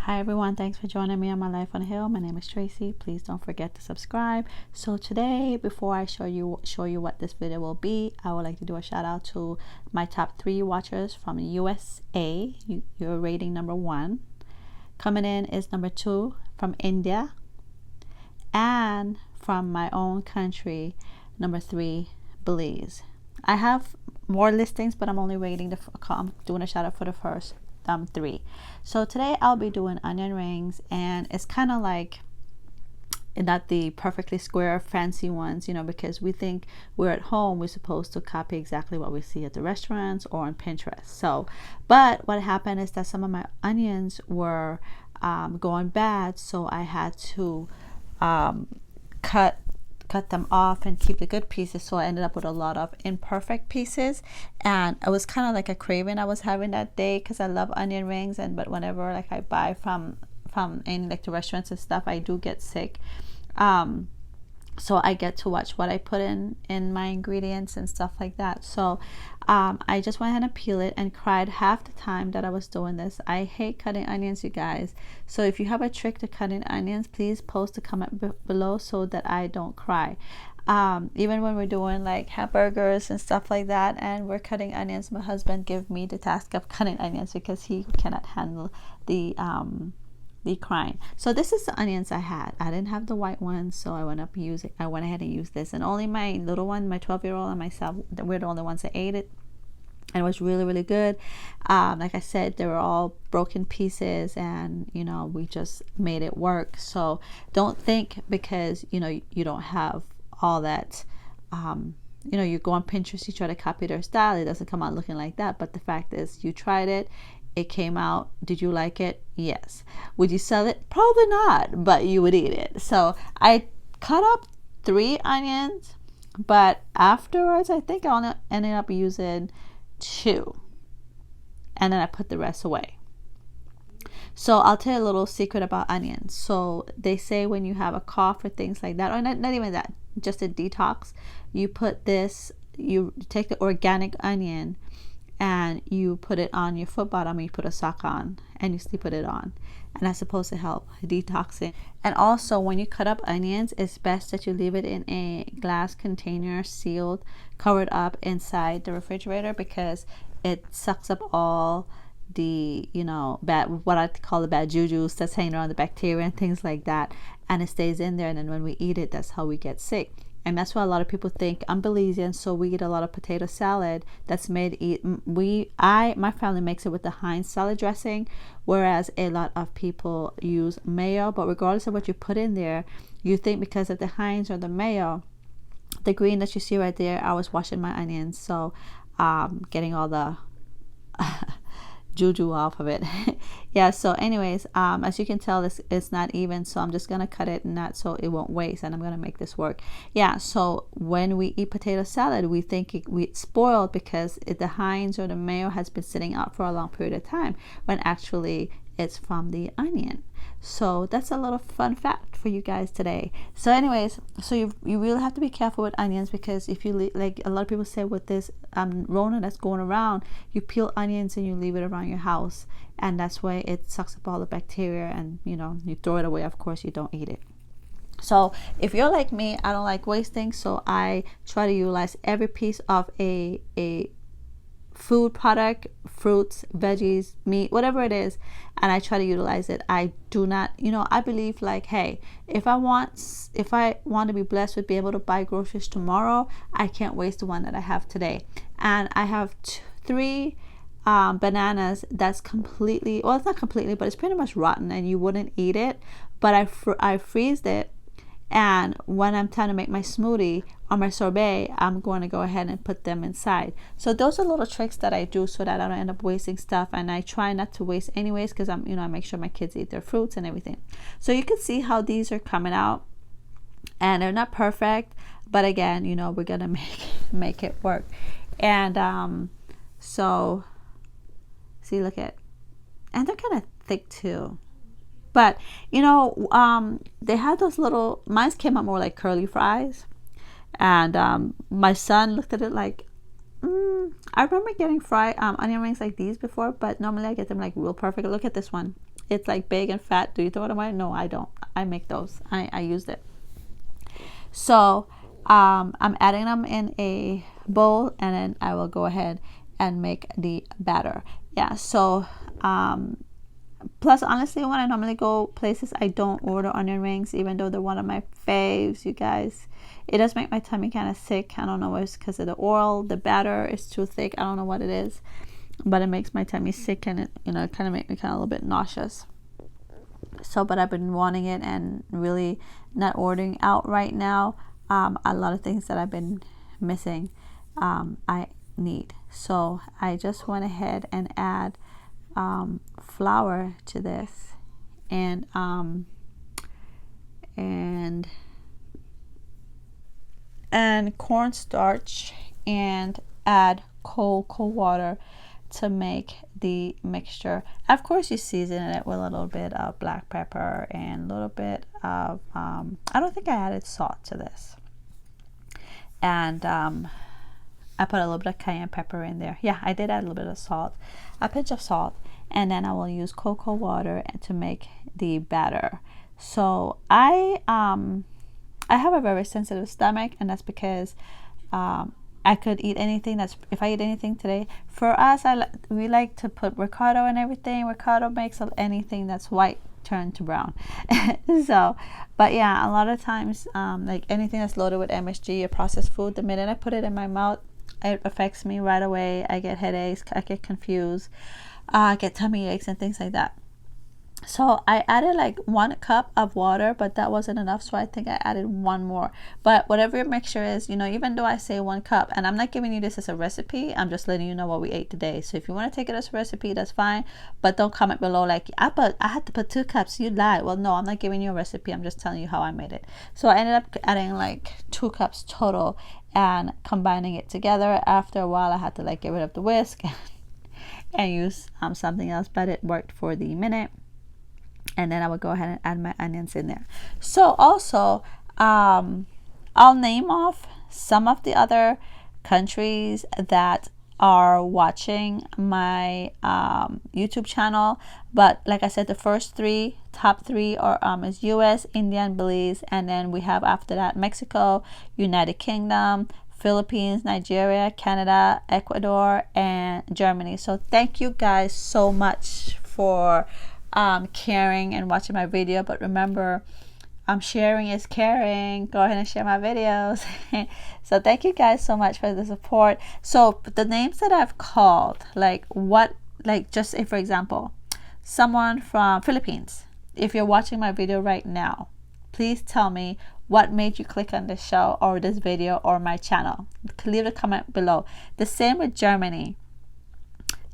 Hi everyone, thanks for joining me on my life on the hill. My name is Tracy. Please don't forget to subscribe. So today, before I show you what this video will be, I would like to do a shout out to my top 3 watchers from U.S.A. You're rating number 1. Coming in is number 2 from India, and from my own country, number 3, Belize. I have more listings, but I'm only rating I'm doing a shout out for the first 3. So today I'll be doing onion rings, and it's kind of like not the perfectly square fancy ones, because we think we're at home, we're supposed to copy exactly what we see at the restaurants or on Pinterest. So but what happened is that some of my onions were going bad, so I had to cut them off and keep the good pieces. So I ended up with a lot of imperfect pieces, and it was kind of like a craving I was having that day, because I love onion rings, but whenever like I buy from any like the restaurants and stuff, I do get sick. So I get to watch what I put in my ingredients and stuff like that. So I just went ahead and peel it, and cried half the time that I was doing this. I hate cutting onions, you guys. So if you have a trick to cutting onions, please post a comment below so that I don't cry. Even when we're doing like hamburgers and stuff like that and we're cutting onions, my husband give me the task of cutting onions because he cannot handle the crying. So this is the onions I had. I didn't have the white ones, so I went ahead and used this, and only my little one, my 12-year-old, and myself, we're the only ones that ate it, and it was really, really good. Like I said, they were all broken pieces, and we just made it work. So don't think because you don't have all that, you go on Pinterest, you try to copy their style, it doesn't come out looking like that. But the fact is, you tried it, it came out. Did you like it? Yes. Would you sell it? Probably not, but you would eat it. So I cut up 3 onions, but afterwards I think I only ended up using 2, and then I put the rest away. So I'll tell you a little secret about onions. So they say when you have a cough or things like that, or not even that, just a detox, you take the organic onion and you put it on your foot bottom, and you put a sock on and you sleep with it on, and that's supposed to help detoxing. And also, when you cut up onions, it's best that you leave it in a glass container, sealed, covered up inside the refrigerator, because it sucks up all the bad, what I call the bad jujus that's hanging around, the bacteria and things like that, and it stays in there, and then when we eat it, that's how we get sick. And that's why a lot of people think, I'm Belizean, so we eat a lot of potato salad that's made. My family makes it with the Heinz salad dressing, whereas a lot of people use mayo. But regardless of what you put in there, you think because of the Heinz or the mayo, the green that you see right there, I was washing my onions, so getting all the juju off of it. Yeah, so anyways, as you can tell, this is not even, so I'm just gonna cut it, and that so it won't waste, and I'm gonna make this work. Yeah, so when we eat potato salad, we think it's spoiled because the Heinz or the mayo has been sitting out for a long period of time, when actually it's from the onion. So that's a little fun fact for you guys today. So anyways, so you really have to be careful with onions, because if you like a lot of people say with this Rona that's going around, you peel onions and you leave it around your house, and that's why it sucks up all the bacteria, and you throw it away. Of course, you don't eat it. So if you're like me, I don't like wasting, so I try to utilize every piece of a food product, fruits, veggies, meat, whatever it is, and I try to utilize it. I do not, I believe like, hey, if I want to be blessed with being able to buy groceries tomorrow, I can't waste the one that I have today. And I have 3 bananas that's completely, well, it's not completely, but it's pretty much rotten, and you wouldn't eat it, but I freezed it. And when I'm trying to make my smoothie or my sorbet, I'm going to go ahead and put them inside. So those are little tricks that I do so that I don't end up wasting stuff, and I try not to waste anyways, because I make sure my kids eat their fruits and everything. So you can see how these are coming out, and they're not perfect, but again, we're gonna make it work. And so see, look at, and they're kind of thick too. But they had those little, mine came out more like curly fries, and my son looked at it like, I remember getting fried onion rings like these before, but normally I get them like real perfect. Look at this one. it's like big and fat. Do you throw it away? No, I don't. I make those. I used it. So I'm adding them in a bowl, and then I will go ahead and make the batter. Yeah, so plus honestly, when I normally go places, I don't order onion rings, even though they're one of my faves, you guys. It does make my tummy kind of sick. I don't know if it's because of the oil, the batter is too thick. I don't know what it is, but it makes my tummy sick, and it, you know, it kind of makes me kind of a little bit nauseous. So, but I've been wanting it and really not ordering out right now. A lot of things that I've been missing, I need. So I just went ahead and add flour to this, and cornstarch, and add cold water to make the mixture. Of course, you season it with a little bit of black pepper and a little bit of I don't think I added salt to this, and I put a little bit of cayenne pepper in there. Yeah, I did add a little bit of salt, a pinch of salt, and then I will use cocoa water to make the batter. So I have a very sensitive stomach, and that's because I could eat anything. That's if I eat anything today. For us, we like to put ricotta and everything. Ricotta makes anything that's white turn to brown. So, but yeah, a lot of times, like anything that's loaded with MSG or processed food, the minute I put it in my mouth, it affects me right away. I get headaches, I get confused, I get tummy aches and things like that. So I added like 1 cup of water, but that wasn't enough, so I think I added 1 more. But whatever your mixture is, you know, even though I say 1 cup, and I'm not giving you this as a recipe, I'm just letting you know what we ate today. So if you want to take it as a recipe, that's fine, but don't comment below like I had to put 2 cups, you lied. Well, no, I'm not giving you a recipe, I'm just telling you how I made it. So I ended up adding like 2 cups total and combining it together. After a while, I had to like get rid of the whisk and use something else, but it worked for the minute. And then I would go ahead and add my onions in there. So also, I'll name off some of the other countries that are watching my YouTube channel. But like I said, the first top three are is U.S., India, and Belize. And then we have after that Mexico, United Kingdom, Philippines, Nigeria, Canada, Ecuador, and Germany. So thank you guys so much for caring and watching my video. But remember, sharing is caring. Go ahead and share my videos. So thank you guys so much for the support. So the names that I've called, like just say for example, someone from Philippines, if you're watching my video right now, please tell me what made you click on this show or this video or my channel. Leave a comment below. The same with Germany.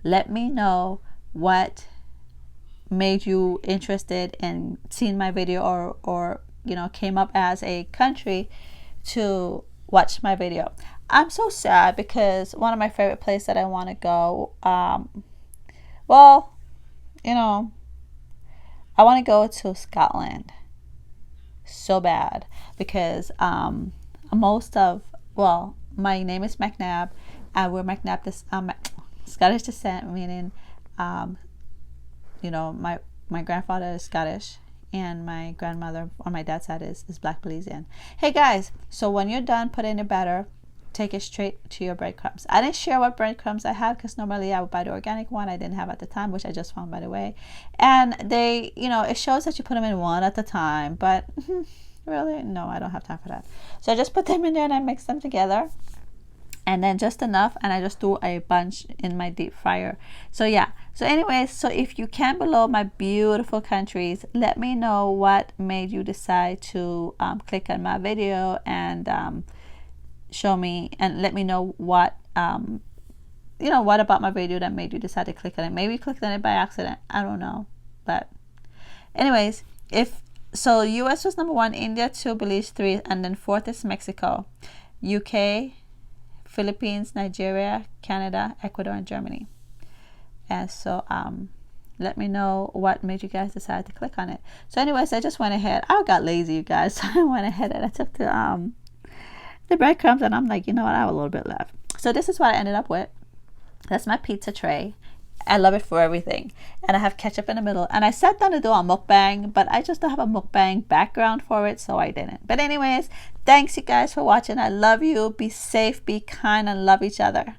Let me know what made you interested in seeing my video, or you know, came up as a country to watch my video. I'm so sad because one of my favorite places that I want to go, well, you know, I want to go to Scotland so bad because my name is McNabb, and we're McNabb, this Scottish descent, meaning you know, my grandfather is Scottish, and my grandmother on my dad's side is Black Belizean. Hey guys, so when you're done putting the batter, take it straight to your breadcrumbs. I didn't share what breadcrumbs I had because normally I would buy the organic one. I didn't have at the time, which I just found, by the way. And they, you know, it shows that you put them in one at a time, but really, no, I don't have time for that. So I just put them in there and I mix them together. And then just enough, and I just do a bunch in my deep fryer. So yeah, so anyways, so if you can below my beautiful countries, let me know what made you decide to click on my video, and show me and let me know what you know, what about my video that made you decide to click on it. Maybe you clicked on it by accident, I don't know. But anyways, if so, US was number 1, India 2, Belize 3, and then 4th is Mexico, UK, Philippines, Nigeria, Canada, Ecuador, and Germany. And so let me know what made you guys decide to click on it. So anyways, I just went ahead. I got lazy, you guys. So I went ahead and I took the breadcrumbs, and I'm like, you know what, I have a little bit left. So this is what I ended up with. That's my pizza tray. I love it for everything. And I have ketchup in the middle. And I sat down to do a mukbang, but I just don't have a mukbang background for it, so I didn't. But anyways, thanks you guys for watching. I love you. Be safe, be kind, and love each other.